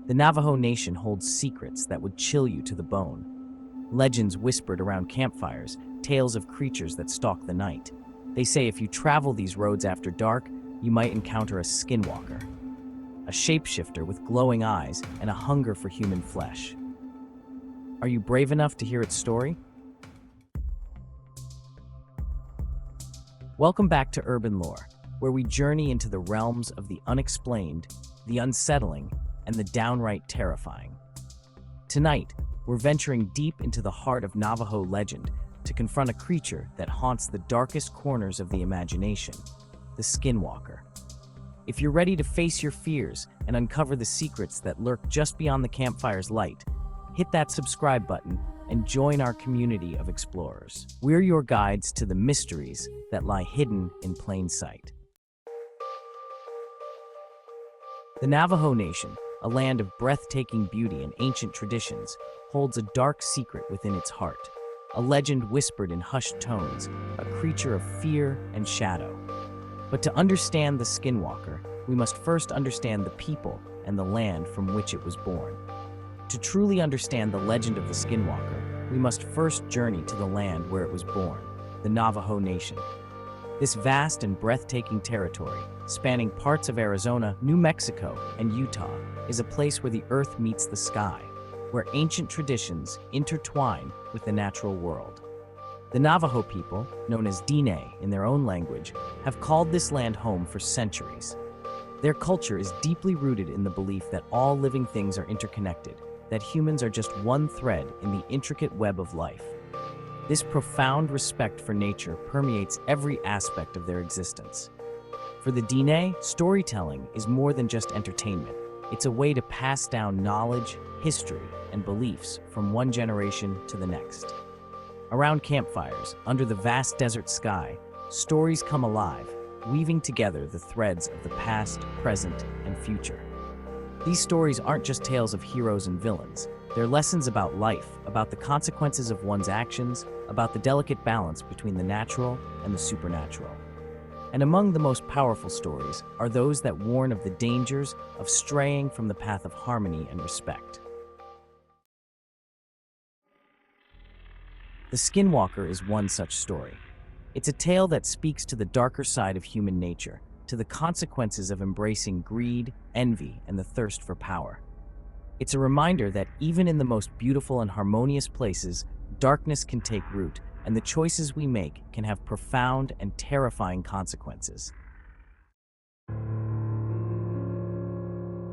The Navajo Nation holds secrets that would chill you to the bone. Legends whispered around campfires, tales of creatures that stalk the night. They say if you travel these roads after dark, you might encounter a skinwalker, a shapeshifter with glowing eyes and a hunger for human flesh. Are you brave enough to hear its story? Welcome back to Urban Lore, where we journey into the realms of the unexplained, the unsettling, and the downright terrifying. Tonight, we're venturing deep into the heart of Navajo legend to confront a creature that haunts the darkest corners of the imagination, the Skinwalker. If you're ready to face your fears and uncover the secrets that lurk just beyond the campfire's light, hit that subscribe button and join our community of explorers. We're your guides to the mysteries that lie hidden in plain sight. The Navajo Nation, a land of breathtaking beauty and ancient traditions, holds a dark secret within its heart. A legend whispered in hushed tones, a creature of fear and shadow. But to understand the Skinwalker, we must first understand the people and the land from which it was born. To truly understand the legend of the Skinwalker, we must first journey to the land where it was born, the Navajo Nation. This vast and breathtaking territory, spanning parts of Arizona, New Mexico, and Utah, is a place where the earth meets the sky, where ancient traditions intertwine with the natural world. The Navajo people, known as Diné in their own language, have called this land home for centuries. Their culture is deeply rooted in the belief that all living things are interconnected, that humans are just one thread in the intricate web of life. This profound respect for nature permeates every aspect of their existence. For the Diné, storytelling is more than just entertainment. It's a way to pass down knowledge, history, and beliefs from one generation to the next. Around campfires, under the vast desert sky, stories come alive, weaving together the threads of the past, present, and future. These stories aren't just tales of heroes and villains. They're lessons about life, about the consequences of one's actions, about the delicate balance between the natural and the supernatural. And among the most powerful stories are those that warn of the dangers of straying from the path of harmony and respect. The Skinwalker is one such story. It's a tale that speaks to the darker side of human nature, to the consequences of embracing greed, envy, and the thirst for power. It's a reminder that even in the most beautiful and harmonious places, darkness can take root, and the choices we make can have profound and terrifying consequences.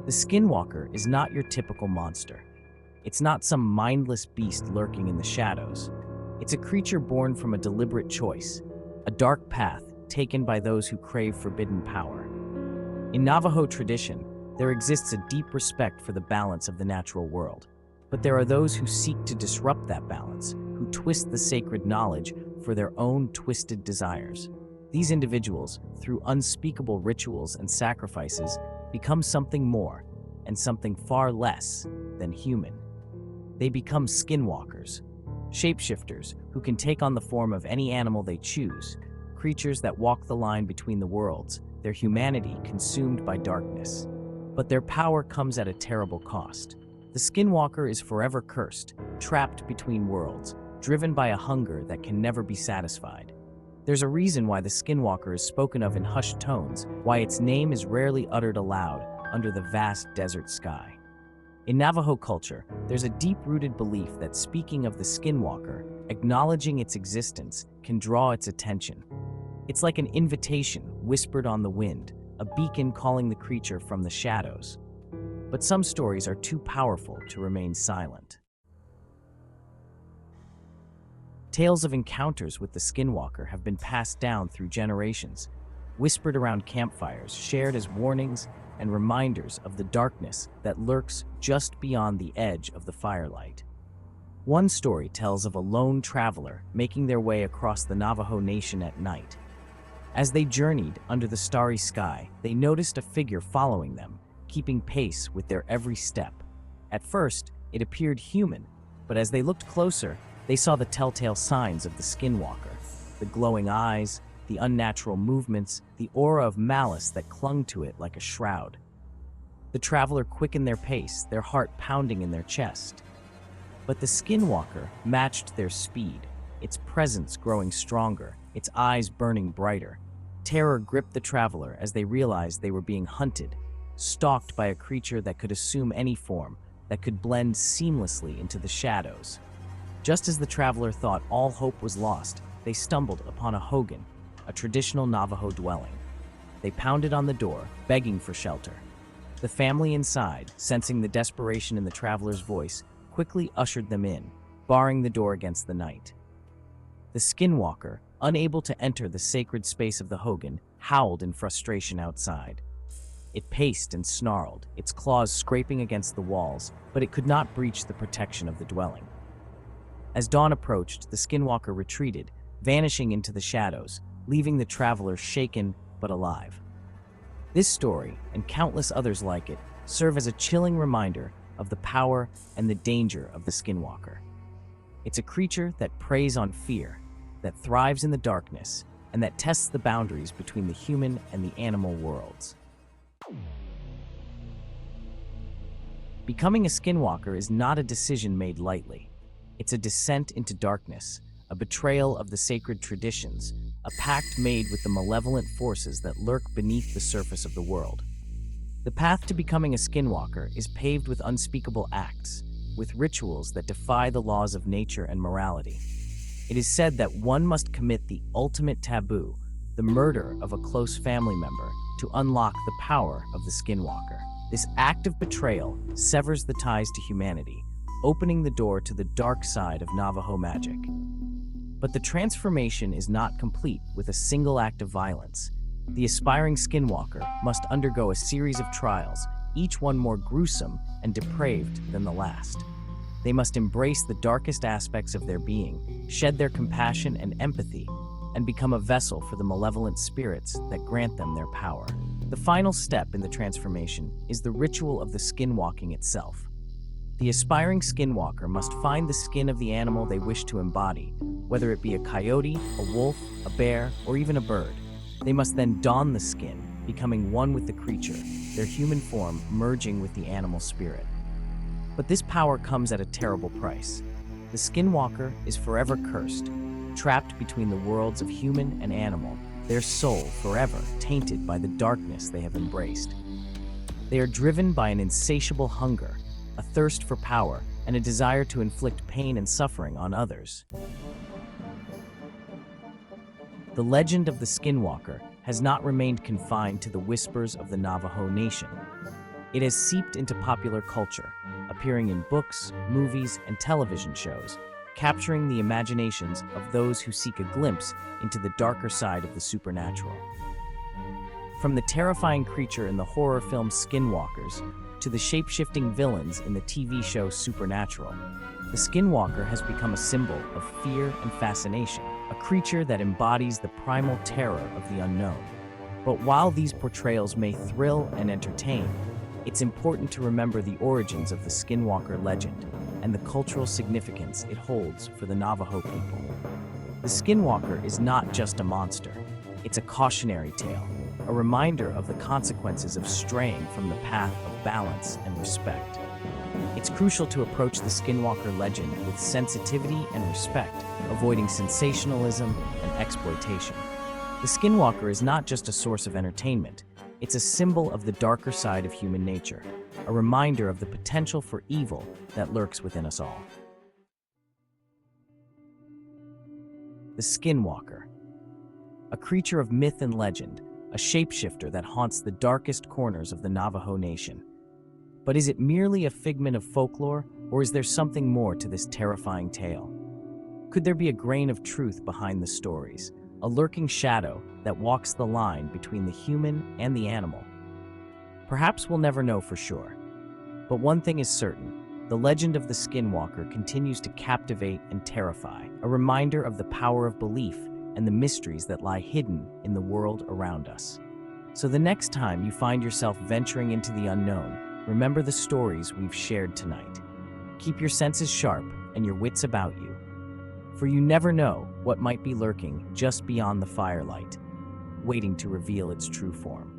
The Skinwalker is not your typical monster. It's not some mindless beast lurking in the shadows. It's a creature born from a deliberate choice, a dark path taken by those who crave forbidden power. In Navajo tradition, there exists a deep respect for the balance of the natural world. But there are those who seek to disrupt that balance, who twist the sacred knowledge for their own twisted desires. These individuals, through unspeakable rituals and sacrifices, become something more and something far less than human. They become skinwalkers, shapeshifters who can take on the form of any animal they choose, creatures that walk the line between the worlds, their humanity consumed by darkness. But their power comes at a terrible cost. The Skinwalker is forever cursed, trapped between worlds, driven by a hunger that can never be satisfied. There's a reason why the Skinwalker is spoken of in hushed tones, why its name is rarely uttered aloud under the vast desert sky. In Navajo culture, there's a deep-rooted belief that speaking of the Skinwalker, acknowledging its existence, can draw its attention. It's like an invitation whispered on the wind, a beacon calling the creature from the shadows. But some stories are too powerful to remain silent. Tales of encounters with the Skinwalker have been passed down through generations, whispered around campfires, shared as warnings and reminders of the darkness that lurks just beyond the edge of the firelight. One story tells of a lone traveler making their way across the Navajo Nation at night. As they journeyed under the starry sky, they noticed a figure following them, keeping pace with their every step. At first, it appeared human, but as they looked closer, they saw the telltale signs of the Skinwalker: the glowing eyes, the unnatural movements, the aura of malice that clung to it like a shroud. The traveler quickened their pace, their heart pounding in their chest. But the Skinwalker matched their speed, its presence growing stronger, its eyes burning brighter. Terror gripped the traveler as they realized they were being hunted, stalked by a creature that could assume any form, that could blend seamlessly into the shadows. Just as the traveler thought all hope was lost, they stumbled upon a hogan, a traditional Navajo dwelling. They pounded on the door, begging for shelter. The family inside, sensing the desperation in the traveler's voice, quickly ushered them in, barring the door against the night. The Skinwalker, unable to enter the sacred space of the hogan, howled in frustration outside. It paced and snarled, its claws scraping against the walls, but it could not breach the protection of the dwelling. As dawn approached, the Skinwalker retreated, vanishing into the shadows, leaving the traveler shaken but alive. This story, and countless others like it, serve as a chilling reminder of the power and the danger of the Skinwalker. It's a creature that preys on fear, that thrives in the darkness, and that tests the boundaries between the human and the animal worlds. Becoming a Skinwalker is not a decision made lightly. It's a descent into darkness, a betrayal of the sacred traditions, a pact made with the malevolent forces that lurk beneath the surface of the world. The path to becoming a Skinwalker is paved with unspeakable acts, with rituals that defy the laws of nature and morality. It is said that one must commit the ultimate taboo, the murder of a close family member, to unlock the power of the Skinwalker. This act of betrayal severs the ties to humanity, opening the door to the dark side of Navajo magic. But the transformation is not complete with a single act of violence. The aspiring Skinwalker must undergo a series of trials, each one more gruesome and depraved than the last. They must embrace the darkest aspects of their being, shed their compassion and empathy, and become a vessel for the malevolent spirits that grant them their power. The final step in the transformation is the ritual of the skinwalking itself. The aspiring Skinwalker must find the skin of the animal they wish to embody, whether it be a coyote, a wolf, a bear, or even a bird. They must then don the skin, becoming one with the creature, their human form merging with the animal spirit. But this power comes at a terrible price. The Skinwalker is forever cursed, trapped between the worlds of human and animal, their soul forever tainted by the darkness they have embraced. They are driven by an insatiable hunger, a thirst for power, and a desire to inflict pain and suffering on others. The legend of the Skinwalker has not remained confined to the whispers of the Navajo Nation. It has seeped into popular culture, appearing in books, movies, and television shows, capturing the imaginations of those who seek a glimpse into the darker side of the supernatural. From the terrifying creature in the horror film Skinwalkers to the shape-shifting villains in the TV show Supernatural, the Skinwalker has become a symbol of fear and fascination, a creature that embodies the primal terror of the unknown. But while these portrayals may thrill and entertain, it's important to remember the origins of the Skinwalker legend and the cultural significance it holds for the Navajo people. The Skinwalker is not just a monster, it's a cautionary tale, a reminder of the consequences of straying from the path of balance and respect. It's crucial to approach the Skinwalker legend with sensitivity and respect, avoiding sensationalism and exploitation. The Skinwalker is not just a source of entertainment, it's a symbol of the darker side of human nature, a reminder of the potential for evil that lurks within us all. The Skinwalker, a creature of myth and legend, a shapeshifter that haunts the darkest corners of the Navajo Nation. But is it merely a figment of folklore, or is there something more to this terrifying tale? Could there be a grain of truth behind the stories, a lurking shadow that walks the line between the human and the animal? Perhaps we'll never know for sure. But one thing is certain, the legend of the Skinwalker continues to captivate and terrify, a reminder of the power of belief and the mysteries that lie hidden in the world around us. So the next time you find yourself venturing into the unknown, remember the stories we've shared tonight. Keep your senses sharp and your wits about you, for you never know what might be lurking just beyond the firelight, waiting to reveal its true form.